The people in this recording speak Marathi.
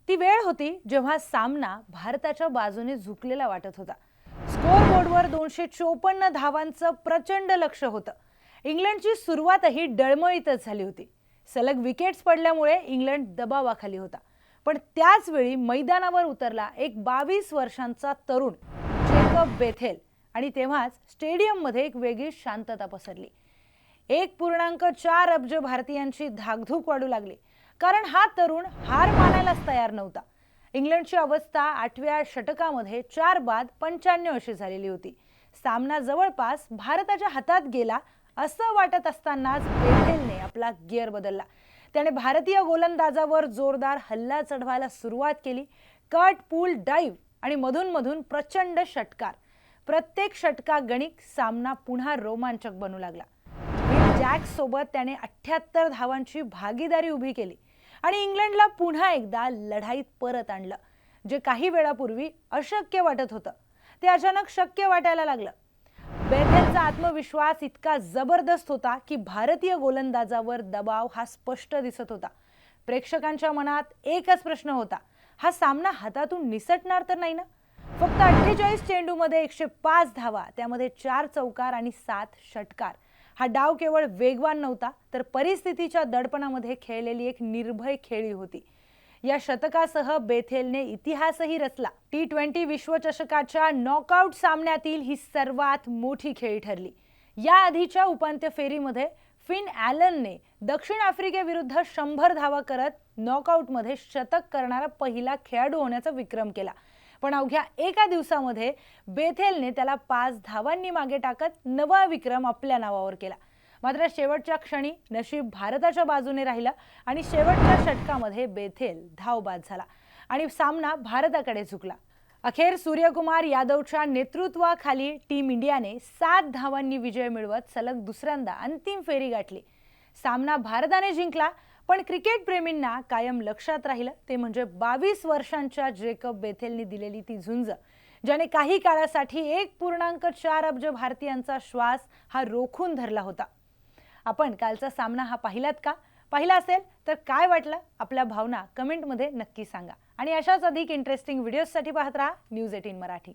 ती वेळ होती जेव्हा सामना भारताच्या बाजूने झुकलेला वाटत होता। स्कोर बोर्डवर 254 धावांचं प्रचंड लक्ष होतं। इंग्लंडची सुरुवातही डळमळीतच झाली होती। सलग विकेट्स पडल्यामुळे इंग्लंड दबावाखाली होता। पण त्याच वेळी मैदानावर उतरला एक 22 वर्षांचा तरुण जेकब बेथेल आणि तेव्हाच स्टेडियममध्ये एक वेगळी शांतता पसरली। 1.4 अब्ज भारतीयांची धाकधूक वाढू लागली, कारण हा तरुण हार मानायलाच तयार नव्हता। इंग्लंडची अवस्था 8व्या षटकामध्ये 4 बाद 95 अशी झालेली होती। सामना जवळपास भारताच्या हातात गेला असं वाटत असतानाच बेथेलने आपला गिअर बदलला। त्याने भारतीय गोलंदाजावर जोरदार हल्ला चढवायला सुरुवात केली। कट, पूल, डाइव्ह आणि मधून प्रचंड षटकार। प्रत्येक षटकागणिक सामना पुन्हा रोमांचक बनू लागला। विल जॅक्स सोबत त्याने 78 धावांची भागीदारी उभी केली आणि इंग्लंडला पुन्हा एकदा लढाईत परत आणलं। जे काही वेळापूर्वी अशक्य वाटत होतं ते अचानक शक्य वाटायला लागलं। बेथेलचा आत्मविश्वास इतका जबरदस्त होता की भारतीय गोलंदाजावर दबाव हा स्पष्ट दिसत होता। प्रेक्षकांच्या मनात एकच प्रश्न होता, हा सामना हातातून निसटणार तर नाही ना? फक्त 48 चेंडूमध्ये 105 धावा, त्यामध्ये 4 चौकार आणि 7 षटकार। हा डाव केवळ वेगवान नव्हता, तर परिस्थितीच्या दडपणामध्ये खेळलेली एक निर्भय खेळी होती। या शतकासह बेथेलने इतिहासही रचला। T20 विश्वचषकाच्या नॉकआउट सामन्यातील ही सर्वात मोठी खेळी ठरली। या आधीच्या उपांत्य फेरीमध्ये फिन ॲलनने दक्षिण आफ्रिकेविरुद्ध 100 धावा करत नॉकआउटमध्ये शतक करणारा पहिला खेळाडू होण्याचा विक्रम केला। पण अवघ्या एका दिवसामध्ये बेथेलने त्याला 5 धावांनी मागे टाकत नवा विक्रम आपल्या नावावर केला। मात्र शेवटच्या क्षणी नशीब भारताच्या बाजूने राहिलं आणि शेवटच्या षटकामध्ये बेथेल धावबाद झाला आणि सामना भारताकडे झुकला। अखेर सूर्यकुमार यादवच्या नेतृत्वाखाली टीम इंडियाने 7 धावांनी विजय मिळवत सलग दुसऱ्यांदा अंतिम फेरी गाठली। सामना भारताने जिंकला, पण क्रिकेट प्रेमींना कायम लक्षात राहिलं ते म्हणजे 22 वर्षांच्या जेकब बेथेलने दिलेली ती झुंज, ज्याने काही काळासाठी 1.4 अब्ज भारतीयांचा श्वास हा रोखून धरला होता। आपण कालचा सामना हा पाहिलात का? पाहिला असेल तर काय वाटलं? आपल्या भावना कमेंटमध्ये नक्की सांगा आणि अशाच अधिक इंटरेस्टिंग व्हिडिओजसाठी पाहत राहा न्यूज 18 मराठी।